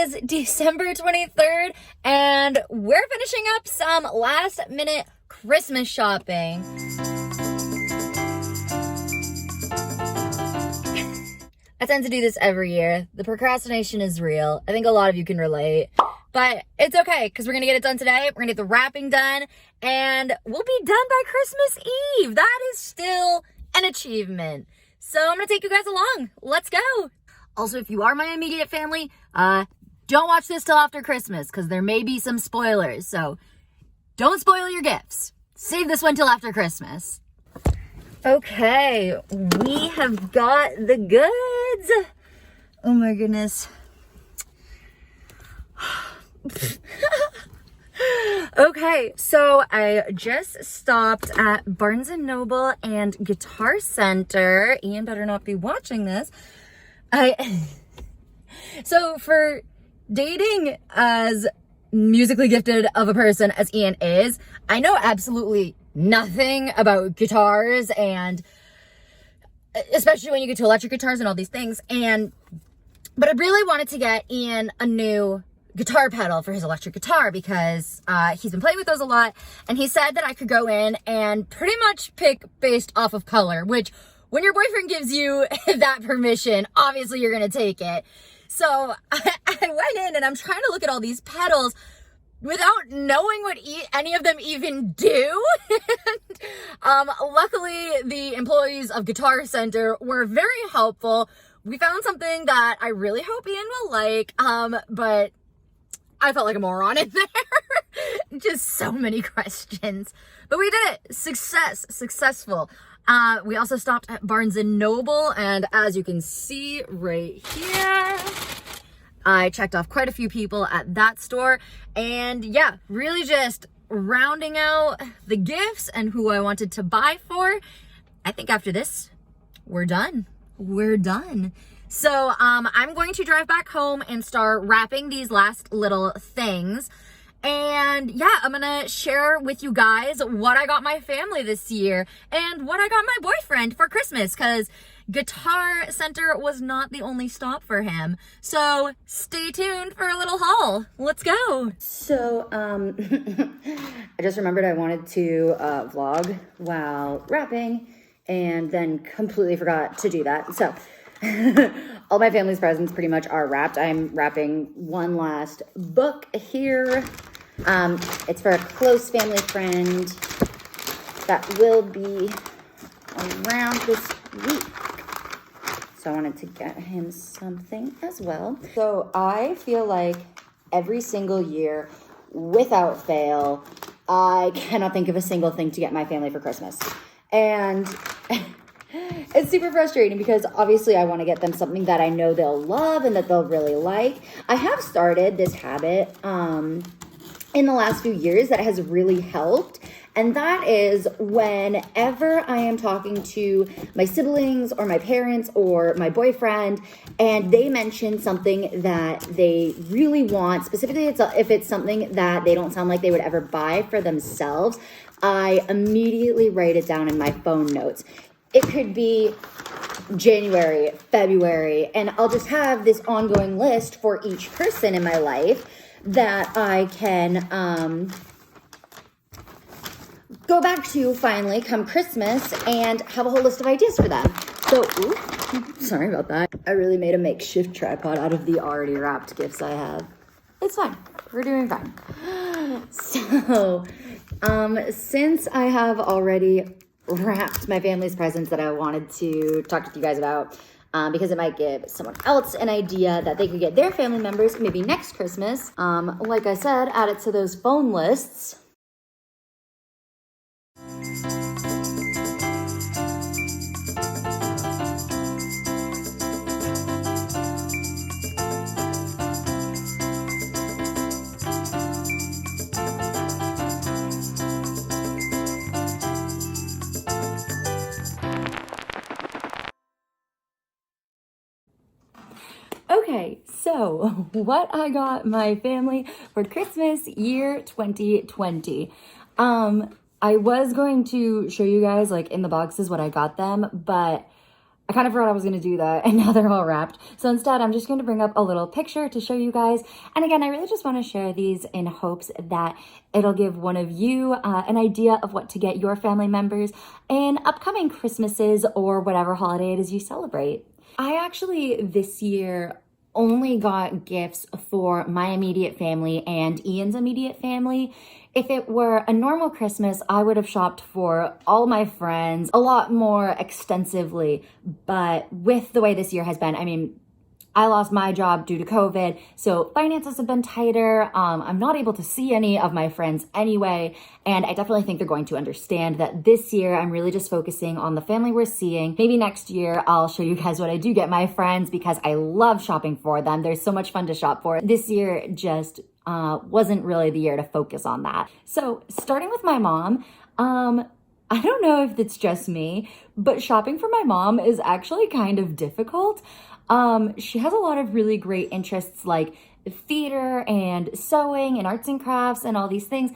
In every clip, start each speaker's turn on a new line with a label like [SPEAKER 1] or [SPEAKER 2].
[SPEAKER 1] is December 23rd, and we're finishing up some last-minute Christmas shopping. I tend to do this every year. The procrastination is real. I think a lot of you can relate. But it's okay, because we're going to get it done today. We're going to get the wrapping done, and we'll be done by Christmas Eve. That is still an achievement. So I'm going to take you guys along. Let's go. Also, if you are my immediate family, don't watch this till after Christmas, because there may be some spoilers. So don't spoil your gifts. Save this one till after Christmas. Okay, we have got the goods. Oh my goodness. Okay, so I just stopped at Barnes & Noble and Guitar Center. Ian better not be watching this. So for dating as musically gifted of a person as Ian is, I know absolutely nothing about guitars, and especially when you get to electric guitars and all these things. But I really wanted to get Ian a new guitar pedal for his electric guitar because he's been playing with those a lot, and he said that I could go in and pretty much pick based off of color, which when your boyfriend gives you that permission, obviously you're gonna take it. So I went in and I'm trying to look at all these pedals without knowing what any of them even do. Luckily, the employees of Guitar Center were very helpful. We found something that I really hope Ian will like, but I felt like a moron in there. Just so many questions. But we did it. Successful. We also stopped at Barnes & Noble, and as you can see right here, I checked off quite a few people at that store, and yeah, really just rounding out the gifts and who I wanted to buy for. I think after this, we're done. We're done. So I'm going to drive back home and start wrapping these last little things. And yeah, I'm gonna share with you guys what I got my family this year and what I got my boyfriend for Christmas, because Guitar Center was not the only stop for him. So stay tuned for a little haul. Let's go. So I just remembered I wanted to vlog while wrapping, and then completely forgot to do that. So all my family's presents pretty much are wrapped. I'm wrapping one last book here. It's for a close family friend that will be around this week. So I wanted to get him something as well. So I feel like every single year, without fail, I cannot think of a single thing to get my family for Christmas. And it's super frustrating because obviously I want to get them something that I know they'll love and that they'll really like. I have started this habit in the last few years that has really helped. And that is whenever I am talking to my siblings or my parents or my boyfriend, and they mention something that they really want, specifically if it's something that they don't sound like they would ever buy for themselves, I immediately write it down in my phone notes. It could be January, February, and I'll just have this ongoing list for each person in my life that I can go back to finally come Christmas and have a whole list of ideas for them. So, sorry about that. I really made a makeshift tripod out of the already wrapped gifts I have. It's fine. We're doing fine. So, since I have already wrapped my family's presents that I wanted to talk to you guys about, because it might give someone else an idea that they could get their family members maybe next Christmas. Like I said, add it to those phone lists. Okay, so what I got my family for Christmas year 2020. I was going to show you guys like in the boxes what I got them, but I kind of forgot I was going to do that, and now they're all wrapped. So instead, I'm just going to bring up a little picture to show you guys. And again, I really just want to share these in hopes that it'll give one of you an idea of what to get your family members in upcoming Christmases or whatever holiday it is you celebrate. I actually, this year, only got gifts for my immediate family and Ian's immediate family. If it were a normal Christmas, I would have shopped for all my friends a lot more extensively. But with the way this year has been, I mean, I lost my job due to COVID, so finances have been tighter. I'm not able to see any of my friends anyway, and I definitely think they're going to understand that this year I'm really just focusing on the family we're seeing. Maybe next year I'll show you guys what I do get my friends because I love shopping for them. There's so much fun to shop for. This year just wasn't really the year to focus on that. So starting with my mom, I don't know if it's just me, but shopping for my mom is actually kind of difficult. She has a lot of really great interests like theater and sewing and arts and crafts and all these things.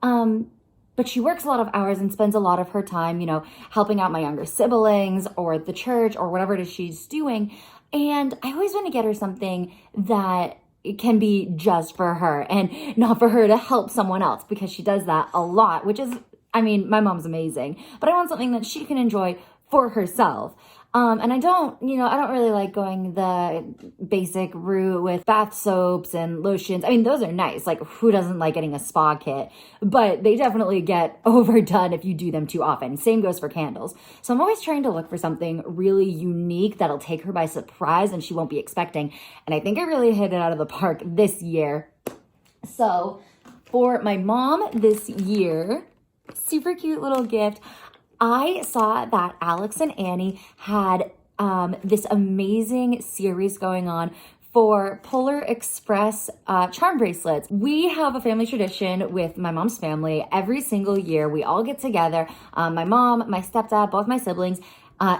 [SPEAKER 1] But she works a lot of hours and spends a lot of her time, you know, helping out my younger siblings or the church or whatever it is she's doing. And I always want to get her something that it can be just for her and not for her to help someone else, because she does that a lot, which is, I mean, my mom's amazing, but I want something that she can enjoy for herself. And I don't really like going the basic route with bath soaps and lotions. I mean, those are nice. Like, who doesn't like getting a spa kit? But they definitely get overdone if you do them too often. Same goes for candles. So I'm always trying to look for something really unique that'll take her by surprise and she won't be expecting. And I think I really hit it out of the park this year. So for my mom this year, super cute little gift. I saw that Alex and Annie had this amazing series going on for Polar Express charm bracelets. We have a family tradition with my mom's family. Every single year, we all get together. My mom, my stepdad, both my siblings,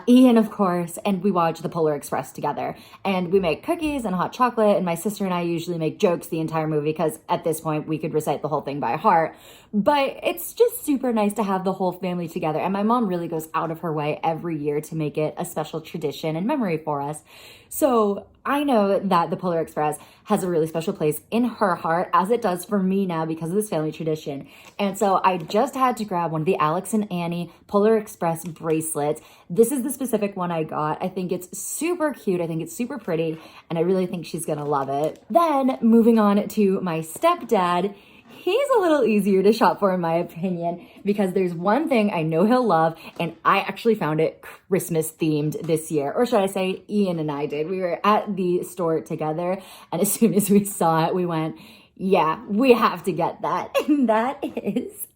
[SPEAKER 1] Ian, of course, and we watch the Polar Express together. And we make cookies and hot chocolate, and my sister and I usually make jokes the entire movie because at this point we could recite the whole thing by heart. But it's just super nice to have the whole family together. And my mom really goes out of her way every year to make it a special tradition and memory for us. So I know that the Polar Express has a really special place in her heart, as it does for me now because of this family tradition. And so I just had to grab one of the Alex and Annie Polar Express bracelets. This is the specific one I got. I think it's super cute. I think it's super pretty, and I really think she's gonna love it. Then moving on to my stepdad, he's a little easier to shop for in my opinion because there's one thing I know he'll love, and I actually found it Christmas themed this year. Or should I say Ian and I did. We were at the store together, and as soon as we saw it, we went, yeah, we have to get that. And that is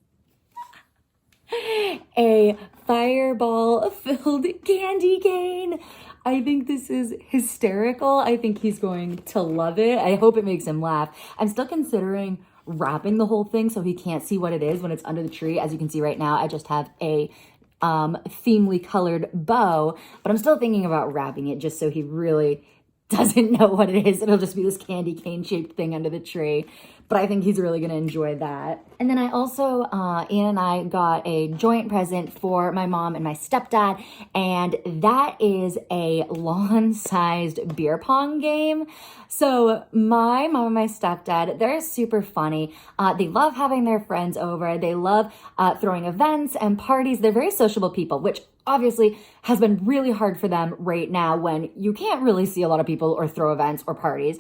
[SPEAKER 1] a fireball-filled candy cane. I think this is hysterical. I think he's going to love it. I hope it makes him laugh. I'm still considering wrapping the whole thing so he can't see what it is when it's under the tree. As you can see right now, I just have a themely colored bow, but I'm still thinking about wrapping it just so he really doesn't know what it is. It'll just be this candy cane shaped thing under the tree. But I think he's really going to enjoy that. And then I also, Ian and I got a joint present for my mom and my stepdad. And that is a lawn-sized beer pong game. So my mom and my stepdad, they're super funny. They love having their friends over. They love throwing events and parties. They're very sociable people, which obviously has been really hard for them right now when you can't really see a lot of people or throw events or parties.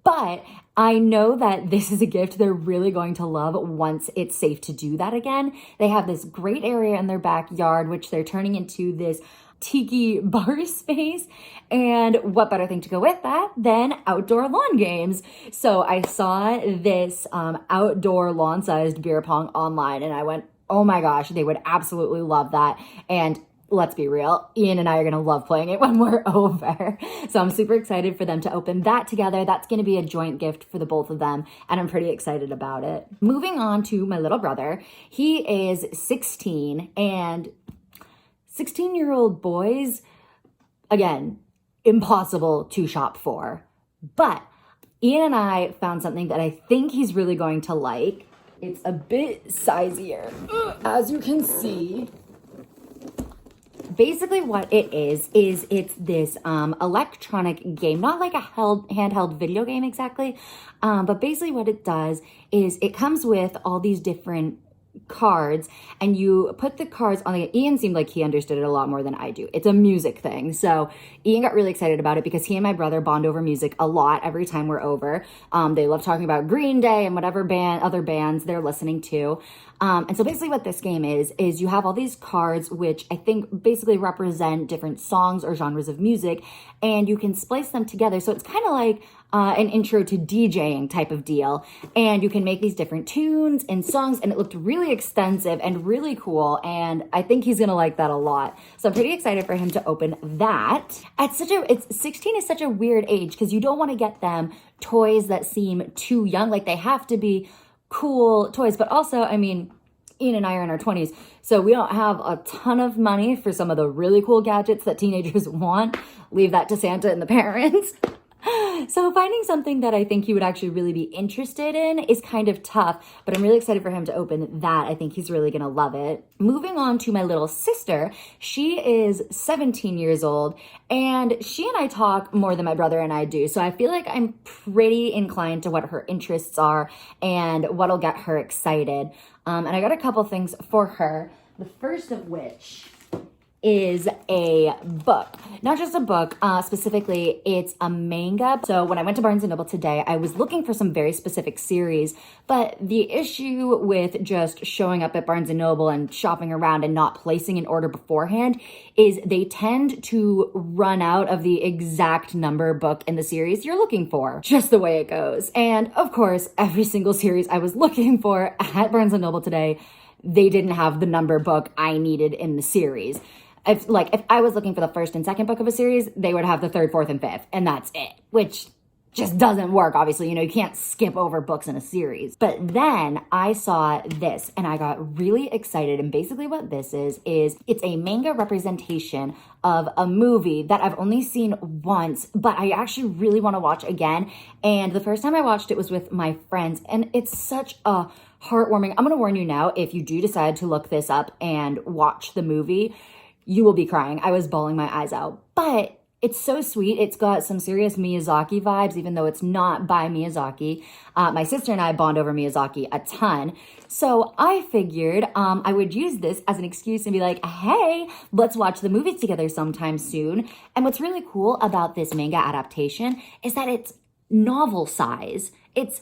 [SPEAKER 1] But I know that this is a gift they're really going to love once it's safe to do that again. They have this great area in their backyard, which they're turning into this tiki bar space. And what better thing to go with that than outdoor lawn games? So I saw this outdoor lawn-sized beer pong online, and I went, oh my gosh, they would absolutely love that. And let's be real, Ian and I are going to love playing it when we're over. So I'm super excited for them to open that together. That's going to be a joint gift for the both of them, and I'm pretty excited about it. Moving on to my little brother. He is 16, and 16-year-old boys, again, impossible to shop for. But Ian and I found something that I think he's really going to like. It's a bit sizier, as you can see.
[SPEAKER 2] basically what it is it's this electronic game, not like a handheld video game exactly, but basically what it does is it comes with all these different cards, and you put the cards on the, Ian seemed like he understood it a lot more than I do. It's a music thing. So Ian got really excited about it because he and my brother bond over music a lot every time we're over. They love talking about Green Day and whatever other bands they're listening to. And so basically what this game is you have all these cards, which I think basically represent different songs or genres of music, and you can splice them together. So it's kind of like an intro to DJing type of deal. And you can make these different tunes and songs, and it looked really extensive and really cool. And I think he's gonna like that a lot. So I'm pretty excited for him to open that. 16 is such a weird age because you don't want to get them toys that seem too young. Like they have to be cool toys, but also, I mean, Ian and I are in our 20s, so we don't have a ton of money for some of the really cool gadgets that teenagers want. Leave that to Santa and the parents. So finding something that I think he would actually really be interested in is kind of tough, but I'm really excited for him to open that. I think he's really gonna love it. Moving on to my little sister, she is 17 years old, and she and I talk more than my brother and I do, so I feel like I'm pretty inclined to what her interests are and what'll get her excited. And I got a couple things for her, the first of which is a book. Not just a book, specifically it's a manga. So when I went to Barnes & Noble today, I was looking for some very specific series, but the issue with just showing up at Barnes & Noble and shopping around and not placing an order beforehand is they tend to run out of the exact number book in the series you're looking for. Just the way it goes. And of course, every single series I was looking for at Barnes & Noble today, they didn't have the number book I needed in the series. If I was looking for the first and second book of a series, they would have the third, fourth, and fifth, and that's it, which just doesn't work, obviously. You know, you can't skip over books in a series. But then I saw this, and I got really excited, and basically what this is it's a manga representation of a movie that I've only seen once, but I actually really want to watch again. And the first time I watched it was with my friends, and it's such a heartwarming. I'm going to warn you now, if you do decide to look this up and watch the movie, you will be crying. I was bawling my eyes out, but it's so sweet. It's got some serious Miyazaki vibes, even though it's not by Miyazaki. My sister and I bond over Miyazaki a ton. So I figured I would use this as an excuse and be like, hey, let's watch the movies together sometime soon. And what's really cool about this manga adaptation is that it's novel size. It's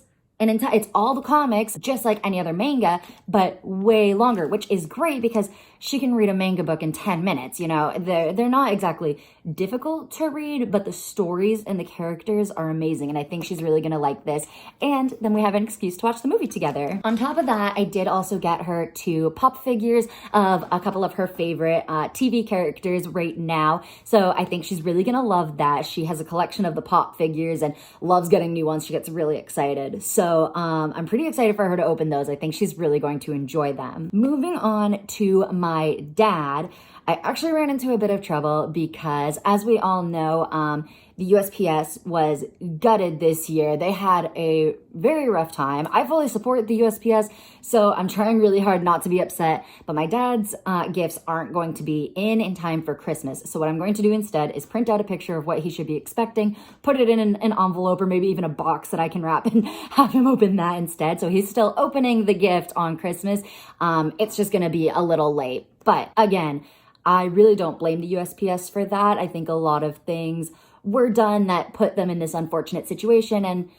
[SPEAKER 2] all the comics, just like any other manga, but way longer, which is great because she can read a manga book in 10 minutes. You know, they're not exactly difficult to read, but the stories and the characters are amazing. And I think she's really going to like this. And then we have an excuse to watch the movie together. On top of that, I did also get her 2 pop figures of a couple of her favorite TV characters right now. So I think she's really going to love that. She has a collection of the pop figures and loves getting new ones. She gets really excited. So I'm pretty excited for her to open those. I think she's really going to enjoy them. Moving on to my dad, I actually ran into a bit of trouble because, as we all know, the USPS was gutted this year. They had a very rough time. I fully support the USPS, so I'm trying really hard not to be upset, but my dad's gifts aren't going to be in time for Christmas. So what I'm going to do instead is print out a picture of what he should be expecting, put it in an envelope or maybe even a box that I can wrap and have him open that instead. So he's still opening the gift on Christmas. It's just going to be a little late. But again, I really don't blame the USPS for that. I think a lot of things were done that put them in this unfortunate situation, and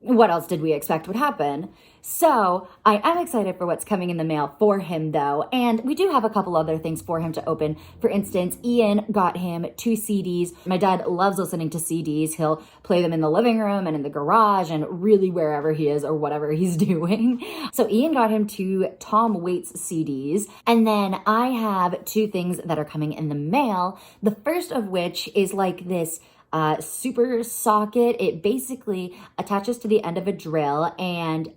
[SPEAKER 2] what else did we expect would happen? So I am excited for what's coming in the mail for him though, and we do have a couple other things for him to open. For instance, Ian got him 2 CDs. My dad loves listening to CDs. He'll play them in the living room and in the garage and really wherever he is or whatever he's doing. So Ian got him 2 Tom Waits CDs, and then I have 2 things that are coming in the mail. The first of which is like this super socket. It basically attaches to the end of a drill, and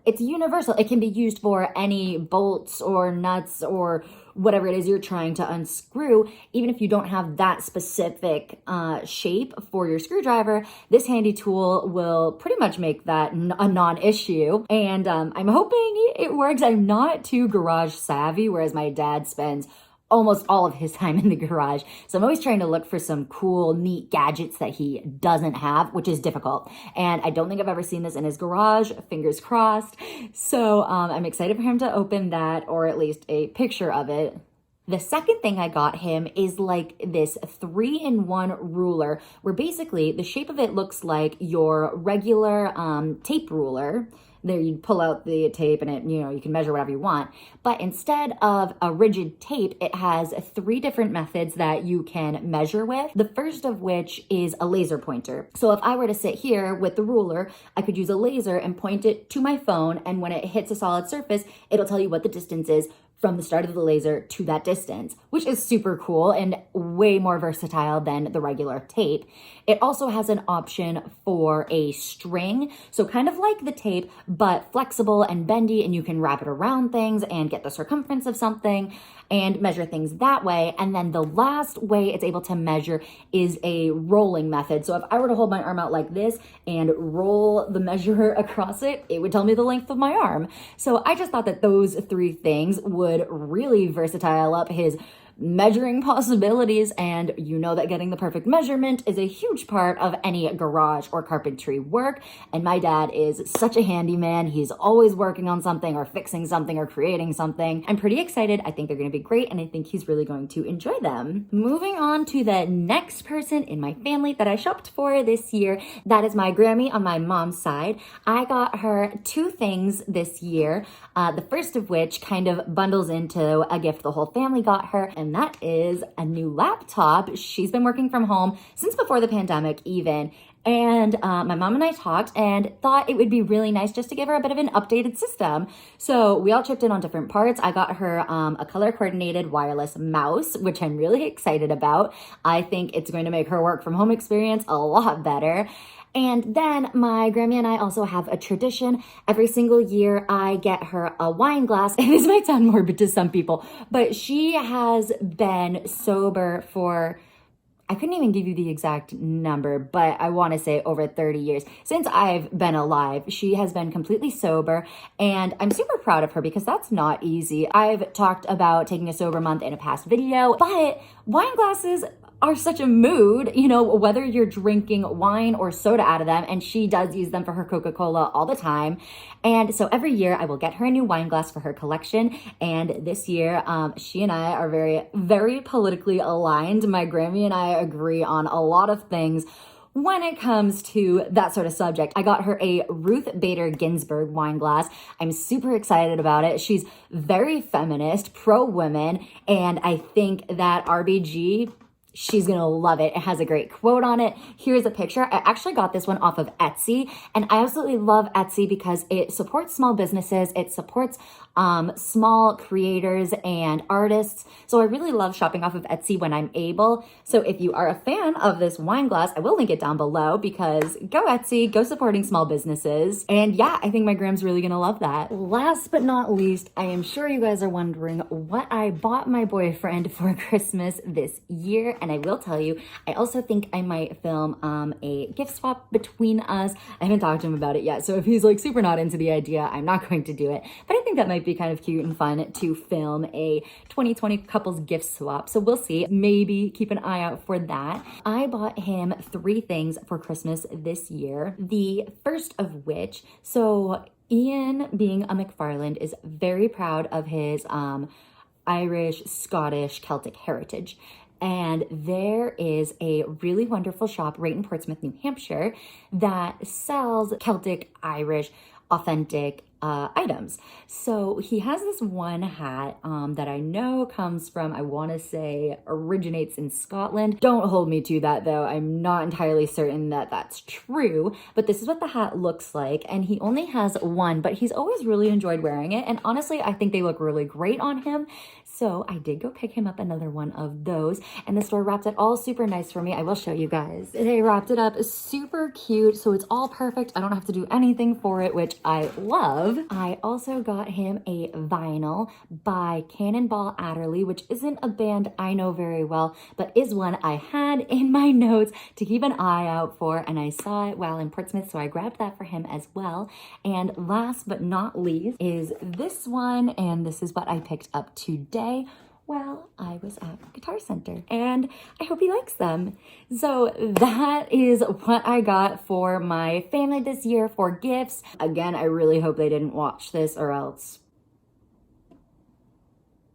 [SPEAKER 2] it's universal. It can be used for any bolts or nuts or whatever it is you're trying to unscrew. Even if you don't have that specific shape for your screwdriver, this handy tool will pretty much make that a non-issue. And I'm hoping it works. I'm not too garage savvy, whereas my dad spends almost all of his time in the garage. So I'm always trying to look for some cool, neat gadgets that he doesn't have, which is difficult. And I don't think I've ever seen this in his garage, fingers crossed. So I'm excited for him to open that, or at least a picture of it. The second thing I got him is like this 3-in-1 ruler, where basically the shape of it looks like your regular tape ruler. There you pull out the tape and it, you can measure whatever you want. But instead of a rigid tape, it has 3 different methods that you can measure with. The first of which is a laser pointer. So if I were to sit here with the ruler, I could use a laser and point it to my phone. And when it hits a solid surface, it'll tell you what the distance is from the start of the laser to that distance, which is super cool and way more versatile than the regular tape. It also has an option for a string, so kind of like the tape, but flexible and bendy, and you can wrap it around things and get the circumference of something and measure things that way. And then the last way it's able to measure is a rolling method. So if I were to hold my arm out like this and roll the measure across it, it would tell me the length of my arm. So I just thought that those 3 things would really versatile up his measuring possibilities, and you know that getting the perfect measurement is a huge part of any garage or carpentry work, and my dad is such a handyman. He's always working on something or fixing something or creating something. I'm pretty excited. I think they're going to be great, and I think he's really going to enjoy them. Moving on to the next person in my family that I shopped for this year, that is my Grammy on my mom's side. I got her 2 things this year, the first of which kind of bundles into a gift the whole family got her, and that is a new laptop. She's been working from home since before the pandemic even. And my mom and I talked and thought it would be really nice just to give her a bit of an updated system. So we all chipped in on different parts. I got her a color coordinated wireless mouse, which I'm really excited about. I think it's going to make her work from home experience a lot better. And then my Grammy and I also have a tradition. Every single year I get her a wine glass. And this might sound morbid to some people, but she has been sober for, I couldn't even give you the exact number, but I want to say over 30 years. Since I've been alive, she has been completely sober, and I'm super proud of her because that's not easy. I've talked about taking a sober month in a past video, but wine glasses are such a mood, whether you're drinking wine or soda out of them, and she does use them for her Coca-Cola all the time. And so every year I will get her a new wine glass for her collection. And this year, she and I are very, very politically aligned. My Grammy and I agree on a lot of things when it comes to that sort of subject. I got her a Ruth Bader Ginsburg wine glass. I'm super excited about it. She's very feminist, pro-women, and I think that RBG, she's gonna love it. It has a great quote on it. Here's a picture. I actually got this one off of Etsy, and I absolutely love Etsy because it supports small businesses. It supports small creators and artists. So I really love shopping off of Etsy when I'm able. So if you are a fan of this wine glass, I will link it down below because go Etsy, go supporting small businesses. And yeah, I think my Gram's really gonna love that. Last but not least, I am sure you guys are wondering what I bought my boyfriend for Christmas this year. And I will tell you, I also think I might film a gift swap between us. I haven't talked to him about it yet. So if he's like super not into the idea, I'm not going to do it. But I think that might be kind of cute and fun to film a 2020 couples gift swap. So we'll see. Maybe keep an eye out for that. I bought him 3 things for Christmas this year. The first of which, so Ian, being a McFarland, is very proud of his Irish, Scottish, Celtic heritage. And there is a really wonderful shop right in Portsmouth, New Hampshire that sells Celtic, Irish, authentic items. So he has this one hat that I know comes from, I want to say originates in Scotland. Don't hold me to that though. I'm not entirely certain that that's true, but this is what the hat looks like. And he only has one, but he's always really enjoyed wearing it. And honestly, I think they look really great on him. So I did go pick him up another one of those, and the store wrapped it all super nice for me. I will show you guys. They wrapped it up super cute, so it's all perfect. I don't have to do anything for it, which I love. I also got him a vinyl by Cannonball Adderley, which isn't a band I know very well, but is one I had in my notes to keep an eye out for, and I saw it while in Portsmouth, so I grabbed that for him as well. And last but not least is this one, and this is what I picked up today, Well, I was at Guitar Center and I hope he likes them. So that is what I got for my family this year for gifts. Again, I really hope they didn't watch this or else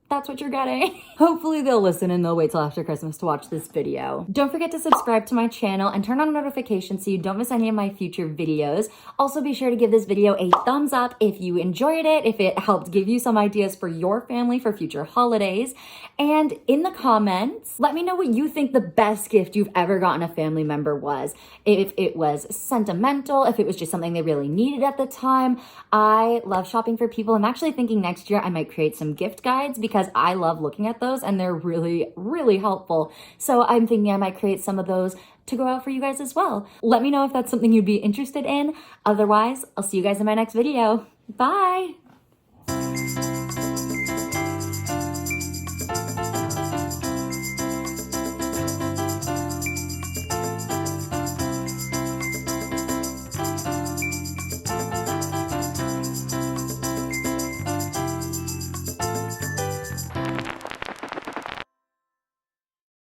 [SPEAKER 2] that's what you're getting. Hopefully they'll listen and they'll wait till after Christmas to watch this video. Don't forget to subscribe to my channel and turn on notifications so you don't miss any of my future videos. Also be sure to give this video a thumbs up if you enjoyed it, if it helped give you some ideas for your family for future holidays. And in the comments, let me know what you think the best gift you've ever gotten a family member was. If it was sentimental, if it was just something they really needed at the time. I love shopping for people. I'm actually thinking next year I might create some gift guides because I love looking at those and they're really, really helpful. So I'm thinking I might create some of those to go out for you guys as well. Let me know if that's something you'd be interested in. Otherwise, I'll see you guys in my next video. Bye.